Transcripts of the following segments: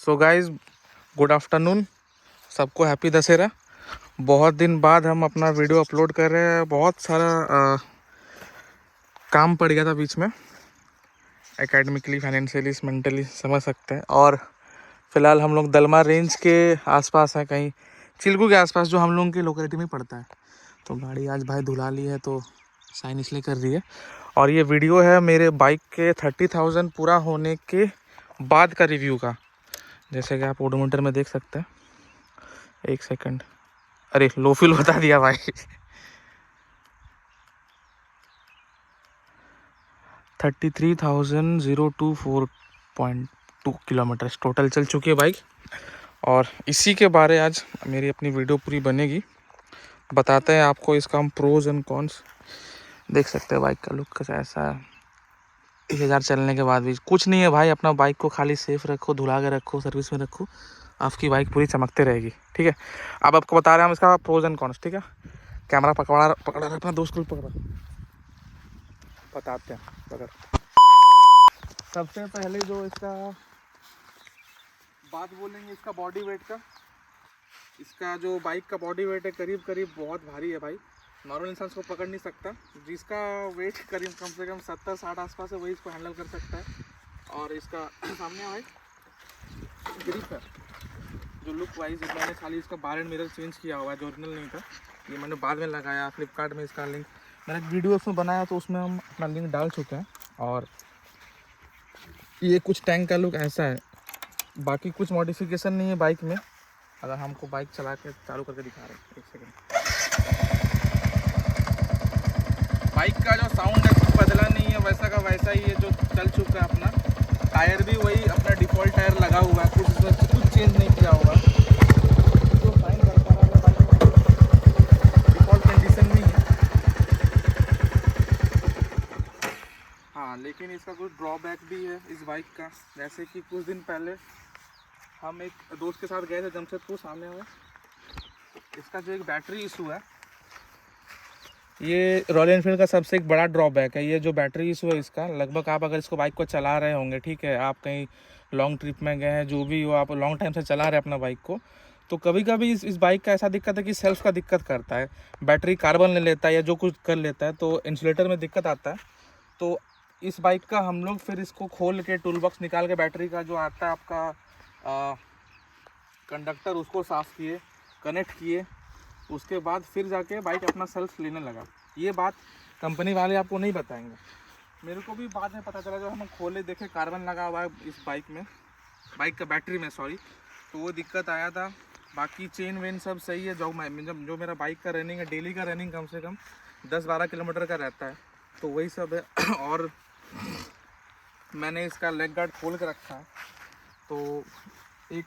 So guys, good afternoon. सबको happy Dussehra. बहुत दिन बाद हम अपना वीडियो अपलोड कर रहे हैं। बहुत सारा काम पड़ गया था बीच में, एकेडमिकली, फाइनेंशियली, मेंटली, समझ सकते हैं। और फिलहाल हम लोग दलमा रेंज के आसपास हैं, कहीं चिल्कू के आसपास, जो हम लोगों की लोकेलिटी में पड़ता है। तो गाड़ी आज भाई धुला ली है, तो साइन इसलिए कर रही है। और ये वीडियो है मेरे बाइक के 30,000 पूरा होने के बाद का रिव्यू का। जैसे कि आप ओडोमीटर में देख सकते हैं। एक सेकंड, अरे लो फ्यूल बता दिया भाई। 33,024.2 किलोमीटर टोटल चल चुकी है बाइक। और इसी के बारे आज मेरी अपनी वीडियो पूरी बनेगी। बताते हैं आपको इसका हम प्रोज एंड कॉन्स। देख सकते हैं बाइक का लुक कैसा ऐसा है। 1000 चलने के बाद भी कुछ नहीं है भाई। अपना बाइक को खाली सेफ रखो, धुला के रखो, सर्विस में रखो, आपकी बाइक पूरी चमकते रहेगी। ठीक है, अब आपको बता रहे हैं हम इसका प्रोज एंड कॉन्स। ठीक है, कैमरा पकड़ा रहा अपना दोस्त को पकड़ा, बताते हैं। पकड़। सबसे पहले जो इसका बात बोलेंगे, इसका बॉडी वेट का। इसका जो बाइक का बॉडी वेट है करीब करीब बहुत भारी है भाई। नॉर्मल इंसान इसको पकड़ नहीं सकता। जिसका वेट करीब कम से कम 70-60 आसपास है, वही इसको हैंडल कर सकता है। और इसका सामने भाई ग्रिप है, जो लुक वाइज मैंने खाली इसका बार एंड मिरर चेंज किया हुआ है, जो ओरिजिनल नहीं था। ये मैंने बाद में लगाया। फ्लिपकार्ट में इसका लिंक मैंने एक वीडियो उसमें बनाया, तो उसमें हम अपना लिंक डाल चुके हैं। और ये कुछ टैंक का लुक ऐसा है। बाकी कुछ मॉडिफिकेशन नहीं है बाइक में। अगर हमको बाइक चला के चालू करके दिखा रहे हैं, एक सेकंड। बाइक का जो साउंड है कुछ बदला नहीं है, वैसा का वैसा ही है जो चल चुका है अपना। टायर भी वही अपना डिफ़ॉल्ट टायर लगा हुआ है, कुछ चेंज नहीं किया हुआ। जो फाइन कर पा रहा है बाइक डिफ़ॉल्ट कंडीशन में ही है। हाँ, लेकिन इसका कुछ ड्रॉबैक भी है इस बाइक का। जैसे कि कुछ दिन पहले हम एक दोस्त के साथ गए थे जमशेदपुर, सामने में। इसका जो एक बैटरी इशू है, ये रॉयल एनफील्ड का सबसे एक बड़ा ड्रॉबैक है। ये जो बैटरी इशू है इसका, लगभग आप अगर इसको बाइक को चला रहे होंगे, ठीक है, आप कहीं लॉन्ग ट्रिप में गए हैं, जो भी हो, आप लॉन्ग टाइम से चला रहे हैं अपना बाइक को, तो कभी कभी इस बाइक का ऐसा दिक्कत है कि सेल्फ का दिक्कत करता है। बैटरी कार्बन ले लेता है या जो कुछ कर लेता है, तो इंसुलेटर में दिक्कत आता है। तो इस बाइक का हम लोग फिर इसको खोल के टूल बॉक्स निकाल के बैटरी का जो आता है आपका कंडक्टर, उसको साफ़ किए, कनेक्ट किए, उसके बाद फिर जाके बाइक अपना सेल्फ लेने लगा। ये बात कंपनी वाले आपको नहीं बताएंगे। मेरे को भी बाद में पता चला, जब हम खोले देखे कार्बन लगा हुआ है इस बाइक में, बाइक का बैटरी में, सॉरी, तो वो दिक्कत आया था। बाकी चेन वेन सब सही है। जो मेरा बाइक का रनिंग है, डेली का रनिंग कम से कम 10-12 किलोमीटर का रहता है, तो वही सब है। और मैंने इसका लेग गार्ड खोल के रखा है, तो एक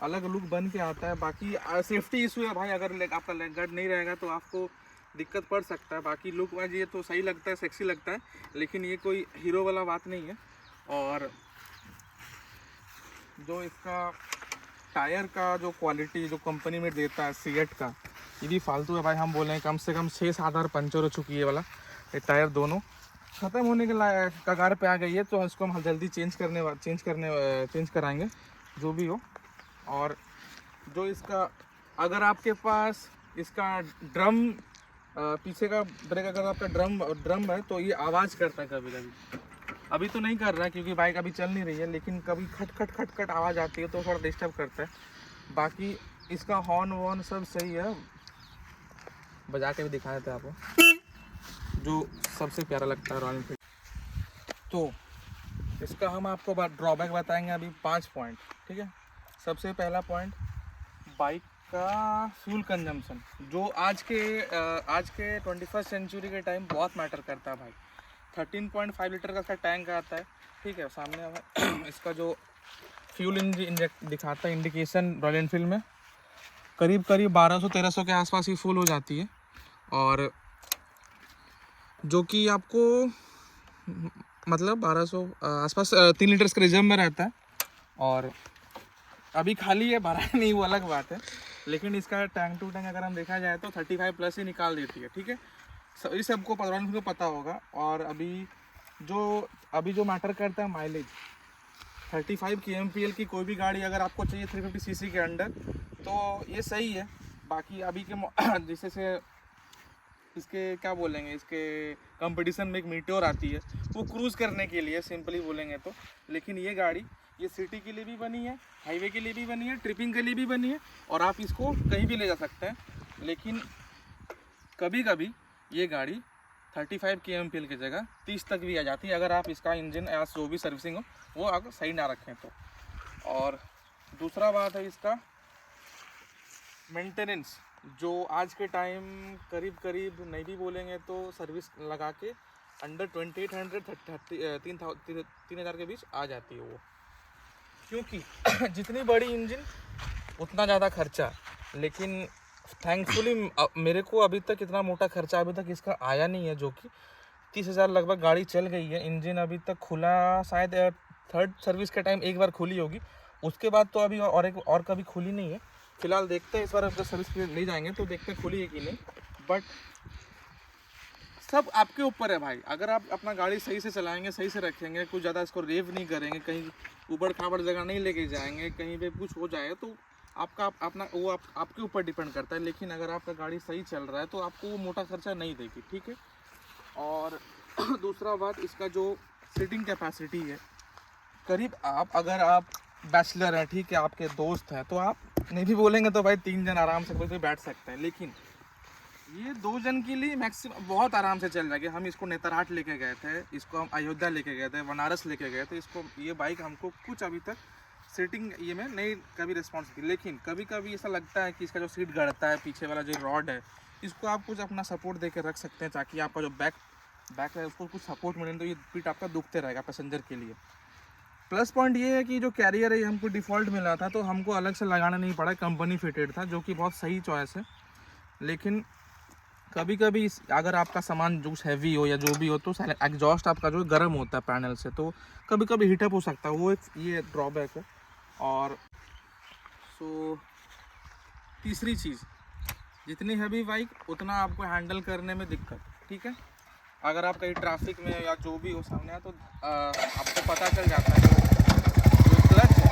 अलग लुक बन के आता है। बाकी सेफ्टी इशू है भाई, अगर आपका लेग गार्ड नहीं रहेगा तो आपको दिक्कत पड़ सकता है। बाकी लुक वाइज ये तो सही लगता है, सेक्सी लगता है, लेकिन ये कोई हीरो वाला बात नहीं है। और जो इसका टायर का जो क्वालिटी जो कंपनी में देता है सीएट का, ये भी फालतू है भाई। हम बोले कम से कम 6-7 बार पंचर हो चुकी है वाला। ये टायर दोनों ख़त्म होने के कगार पे आ गई है, तो इसको हम जल्दी चेंज कराएंगे, जो भी हो। और जो इसका, अगर आपके पास इसका ड्रम, पीछे का ब्रेक, अगर आपका ड्रम है, तो ये आवाज़ करता है कभी कभी। अभी तो नहीं कर रहा है क्योंकि बाइक अभी चल नहीं रही है, लेकिन कभी खट खट खट खट आवाज़ आती है, तो थोड़ा डिस्टर्ब करता है। बाकी इसका हॉर्न वॉर्न सब सही है, बजा के भी दिखाए थे आपको, जो सबसे प्यारा लगता है रॉयल एनफील्ड। तो इसका हम आपको ड्रॉबैक बताएंगे अभी 5 पॉइंट। ठीक है, सबसे पहला पॉइंट, बाइक का फ्यूल कंजम्पशन, जो आज के 21st सेंचुरी के टाइम बहुत मैटर करता है भाई। 13.5 लीटर का इसका टैंक आता है। ठीक है, सामने इसका जो फ्यूल इंजेक्ट दिखाता है, इंडिकेशन रॉयल एनफील्ड में करीब करीब 1200-1300 के आसपास ही फुल हो जाती है। और जो कि आपको मतलब 1200 आसपास 3 लीटर का रिजर्व में रहता है। और अभी खाली है, भरा नहीं, वो अलग बात है, लेकिन इसका टैंक टू टैंक अगर हम देखा जाए तो 35+ ही निकाल देती है। ठीक है, ये सबको पता होगा। और अभी जो मैटर करता है माइलेज, 35 kmpl की कोई भी गाड़ी अगर आपको चाहिए 350 cc के अंडर तो ये सही है। बाकी अभी के जैसे से इसके क्या बोलेंगे, इसके कंपटीशन में एक मीटियोर आती है, वो क्रूज़ करने के लिए सिंपली बोलेंगे तो। लेकिन ये गाड़ी ये सिटी के लिए भी बनी है, हाईवे के लिए भी बनी है, ट्रिपिंग के लिए भी बनी है, और आप इसको कहीं भी ले जा सकते हैं। लेकिन कभी कभी ये गाड़ी 35 kmpl की जगह 30 तक भी आ जाती है, अगर आप इसका इंजन या जो भी सर्विसिंग हो वो अगर सही ना रखें तो। और दूसरा बात है इसका मेंटेनेंस, जो आज के टाइम करीब करीब नहीं भी बोलेंगे तो सर्विस लगा के अंडर 2800 3,000 के बीच आ जाती है वो। क्योंकि जितनी बड़ी इंजन उतना ज़्यादा खर्चा, लेकिन थैंकफुली मेरे को अभी तक इतना मोटा खर्चा अभी तक इसका आया नहीं है, जो कि 30,000 लगभग गाड़ी चल गई है। इंजन अभी तक खुला शायद थर्ड सर्विस के टाइम एक बार खुली होगी, उसके बाद तो अभी और कभी खुली नहीं है। फिलहाल देखते हैं, इस बार अगर सर्विस के लिए ले जाएंगे तो देखते हैं खुली है कि नहीं। बट सब आपके ऊपर है भाई, अगर आप अपना गाड़ी सही से चलाएंगे, सही से रखेंगे, कुछ ज़्यादा इसको रेव नहीं करेंगे, कहीं ऊबड़ खाबड़ जगह नहीं लेके जाएंगे, कहीं पे कुछ हो जाए तो आपका अपना वो आपके ऊपर डिपेंड करता है। लेकिन अगर आपका गाड़ी सही चल रहा है तो आपको वो मोटा खर्चा नहीं देगी, ठीक है। और दूसरा बात, इसका जो सीटिंग कैपेसिटी है, करीब अगर आप बैचलर हैं, ठीक है, आपके दोस्त हैं, तो आप नहीं भी बोलेंगे तो भाई 3 जन आराम से कोई भी बैठ सकते हैं। लेकिन ये 2 जन के लिए मैक्सिमम बहुत आराम से चल जाएगी। हम इसको नेतरहाट लेके गए थे, इसको हम अयोध्या लेके गए थे, बनारस लेके गए थे। इसको ये बाइक हमको कुछ अभी तक सीटिंग ये में नहीं कभी रिस्पॉन्स की। लेकिन कभी कभी ऐसा लगता है कि इसका जो सीट गड़ता है, पीछे वाला जो रॉड है, इसको आप कुछ अपना सपोर्ट दे के रख सकते हैं, ताकि आपका जो बैक है उसको कुछ सपोर्ट मिले, तो ये पीठ आपका दुखते रहेगा पैसेंजर के लिए। प्लस पॉइंट ये है कि जो कैरियर है ये हमको डिफ़ॉल्ट मिला था, तो हमको अलग से लगाना नहीं पड़ा, कंपनी फिटेड था, जो कि बहुत सही चॉइस है। लेकिन कभी कभी अगर आपका सामान जो हैवी हो या जो भी हो, तो एग्जॉस्ट आपका जो गर्म होता है पैनल से, तो कभी कभी हीटअप हो सकता है, वो एक ये ड्रॉबैक है। और तीसरी चीज़, जितनी हैवी बाइक उतना आपको हैंडल करने में दिक्कत, ठीक है। अगर आप कहीं ट्रैफिक में या जो भी हो सामने है, तो आपको पता चल जाता है जो क्लच है,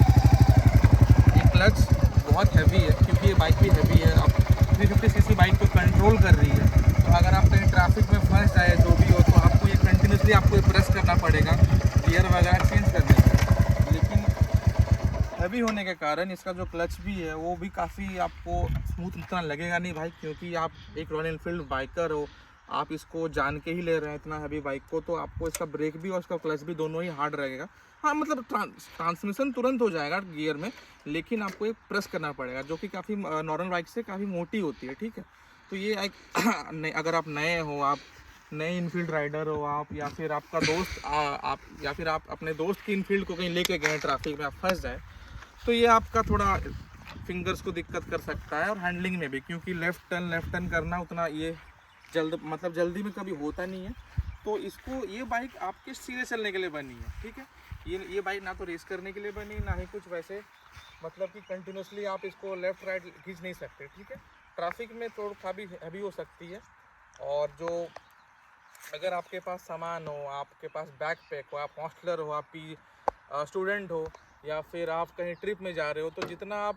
ये क्लच बहुत हैवी है, क्योंकि ये बाइक भी हैवी है। अब 350 cc बाइक को कंट्रोल कर रही है, तो अगर आप कहीं ट्रैफिक में फंस जाए जो भी हो, तो आपको ये कंटिन्यूसली आपको ये प्रेस करना पड़ेगा गियर वगैरह चेंज करने के। लेकिन हैवी होने के कारण इसका जो क्लच भी है वो भी काफ़ी आपको स्मूथ उतना लगेगा नहीं भाई, क्योंकि आप एक रॉयल एनफील्ड बाइकर हो, आप इसको जान के ही ले रहे हैं इतना हैवी बाइक को, तो आपको इसका ब्रेक भी और इसका क्लच भी दोनों ही हार्ड रहेगा। हाँ, मतलब ट्रांसमिशन तुरंत हो जाएगा गियर में, लेकिन आपको एक प्रेस करना पड़ेगा, जो कि काफ़ी नॉर्मल बाइक से काफ़ी मोटी होती है, ठीक है। तो ये एक अगर आप नए हो, आप नए इनफील्ड राइडर हो आप, या फिर आपका दोस्त आप या फिर आप अपने दोस्त की इनफील्ड को कहीं लेके गए ट्रैफिक में, आप फंस जाए, तो ये आपका थोड़ा फिंगर्स को दिक्कत कर सकता है, और हैंडलिंग में भी, क्योंकि लेफ़्ट टर्न करना उतना ये जल्दी में कभी होता नहीं है। तो इसको ये बाइक आपके सीधे चलने के लिए बनी है, ठीक है। ये बाइक ना तो रेस करने के लिए बनी, ना ही कुछ वैसे, मतलब कि कंटिन्यूसली आप इसको लेफ़्ट राइट खींच नहीं सकते, ठीक है। ट्रैफिक में थोड़ा काफ़ी हैवी हो सकती है। और जो अगर आपके पास सामान हो, आपके पास बैकपैक हो, आप हॉस्टलर हो, आप स्टूडेंट हो, या फिर आप कहीं ट्रिप में जा रहे हो, तो जितना आप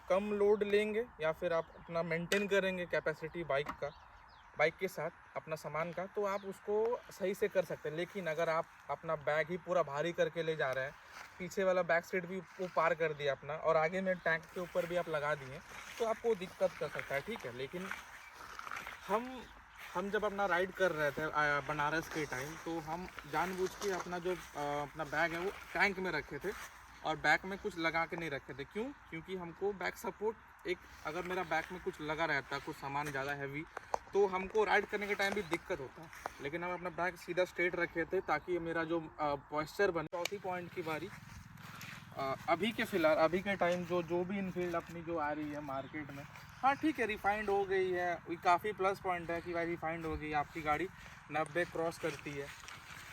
कम लोड लेंगे या फिर आप अपना मेंटेन करेंगे कैपेसिटी बाइक के साथ अपना सामान का, तो आप उसको सही से कर सकते हैं। लेकिन अगर आप अपना बैग ही पूरा भारी करके ले जा रहे हैं, पीछे वाला बैक सीट भी वो पार कर दिया अपना, और आगे में टैंक के ऊपर भी आप लगा दिए, तो आपको दिक्कत कर सकता है, ठीक है। लेकिन हम जब अपना राइड कर रहे थे बनारस के टाइम, तो हम जानबूझ के अपना जो अपना बैग है वो टैंक में रखे थे, और बैक में कुछ लगा के नहीं रखे थे। क्यों? क्योंकि हमको बैक सपोर्ट अगर मेरा बैक में कुछ लगा रहता, कुछ सामान ज़्यादा हैवी, तो हमको राइड करने के टाइम भी दिक्कत होता। लेकिन हम अपना बैग सीधा स्ट्रेट रखे थे, ताकि मेरा जो पॉइस्चर बने। चौथी पॉइंट की बारी, अभी के फ़िलहाल अभी के टाइम जो भी इनफील्ड अपनी जो आ रही है मार्केट में, हाँ ठीक है, रिफाइंड हो गई है, काफ़ी प्लस पॉइंट है कि भाई रिफाइंड हो गई, आपकी गाड़ी 90 क्रॉस करती है,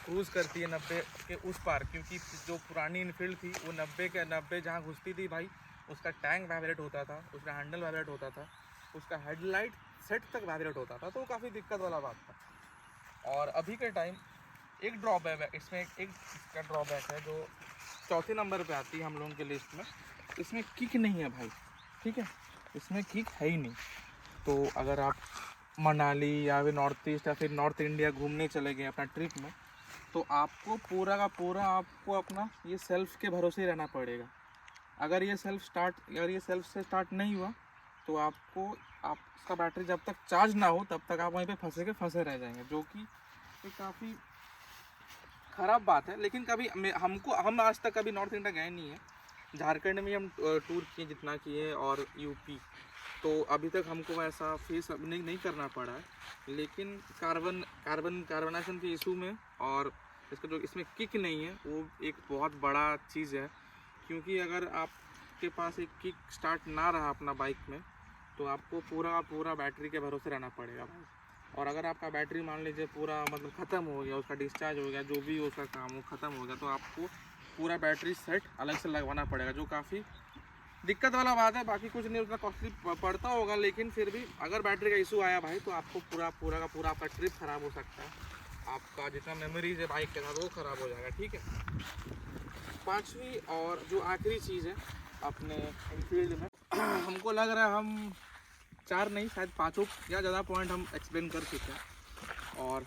क्रूज़ करती है 90 के उस पार। क्योंकि जो पुरानी इनफील्ड थी वो 90 जहाँ घुसती थी भाई, उसका टैंक वाइब्रेट होता था, उसका हैंडल वाइब्रेट होता था, उसका हेडलाइट सेट तक वाइब्रेट होता था, तो काफ़ी दिक्कत वाला बात था। और अभी के टाइम एक ड्रॉबैक है इसमें, एक इसका ड्रॉबैक है, जो चौथे नंबर पे आती है हम लोगों के लिस्ट में। इसमें किक नहीं है भाई, ठीक है, इसमें किक है ही नहीं। तो अगर आप मनाली या फिर नॉर्थ ईस्ट या फिर नॉर्थ इंडिया घूमने चले गए अपना ट्रिप में, तो आपको पूरा का पूरा आपको अपना ये सेल्फ के भरोसे रहना पड़ेगा। अगर ये सेल्फ से स्टार्ट नहीं हुआ तो आपका बैटरी जब तक चार्ज ना हो तब तक आप वहीं पे फंसे रह जाएंगे, जो कि ये काफ़ी ख़राब बात है। लेकिन हम आज तक कभी नॉर्थ इंडिया गए नहीं हैं। झारखंड में हम टूर किए जितना किए, और यूपी, तो अभी तक हमको ऐसा फेस नहीं करना पड़ा है। लेकिन कार्बनाइजेशन के इशू में और इसका जो इसमें किक नहीं है वो एक बहुत बड़ा चीज़ है। क्योंकि अगर आपके पास एक किक स्टार्ट ना रहा अपना बाइक में, तो आपको पूरा बैटरी के भरोसे रहना पड़ेगा भाई। और अगर आपका बैटरी मान लीजिए पूरा मतलब ख़त्म हो गया, उसका डिस्चार्ज हो गया, जो भी उसका काम वो ख़त्म हो गया, तो आपको पूरा बैटरी सेट अलग से लगवाना पड़ेगा, जो काफ़ी दिक्कत वाला बात है। बाकी कुछ नहीं, उतना कॉस्टली पड़ता होगा, लेकिन फिर भी अगर बैटरी का इशू आया भाई तो आपको पूरा आपका ट्रिप ख़राब हो सकता है। आपका जितना मेमोरीज है बाइक के साथ वो ख़राब हो जाएगा, ठीक है। पांचवी और जो आखिरी चीज़ है अपने इनफील्ड में, हमको लग रहा है हम 4 नहीं शायद 5 या ज़्यादा पॉइंट हम एक्सप्लेन कर चुके हैं, और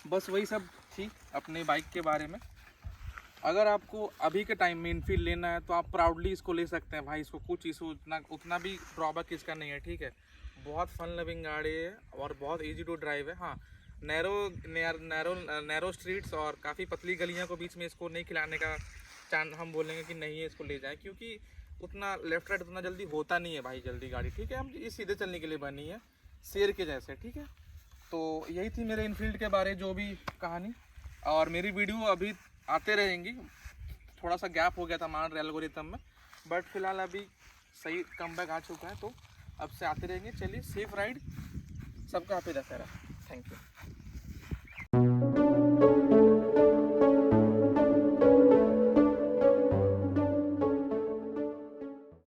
बस वही सब थी अपने बाइक के बारे में। अगर आपको अभी के टाइम में इनफील्ड लेना है तो आप प्राउडली इसको ले सकते हैं भाई। इसको कुछ इशू उतना भी ड्रॉबैक इसका नहीं है, ठीक है। बहुत फन लविंग गाड़ी है और बहुत इजी टू ड्राइव है। हाँ, नैरो स्ट्रीट्स और काफ़ी पतली गलियों को बीच में इसको नहीं खिलाने का हम बोलेंगे कि नहीं है इसको ले जाएं, क्योंकि उतना लेफ्ट राइट उतना जल्दी होता नहीं है भाई जल्दी गाड़ी, ठीक है। हम इस सीधे चलने के लिए बनी है, शेर के जैसे, ठीक है। तो यही थी मेरे इनफील्ड के बारे जो भी कहानी, और मेरी वीडियो अभी आते रहेंगी। थोड़ा सा गैप हो गया था मान रहे एल्गोरिथम में, बट फिलहाल अभी सही कमबैक आ चुका है, तो अब से आते रहेंगे। चलिए, सेफ राइड, सबका हैप्पी दशहरा। Thank you.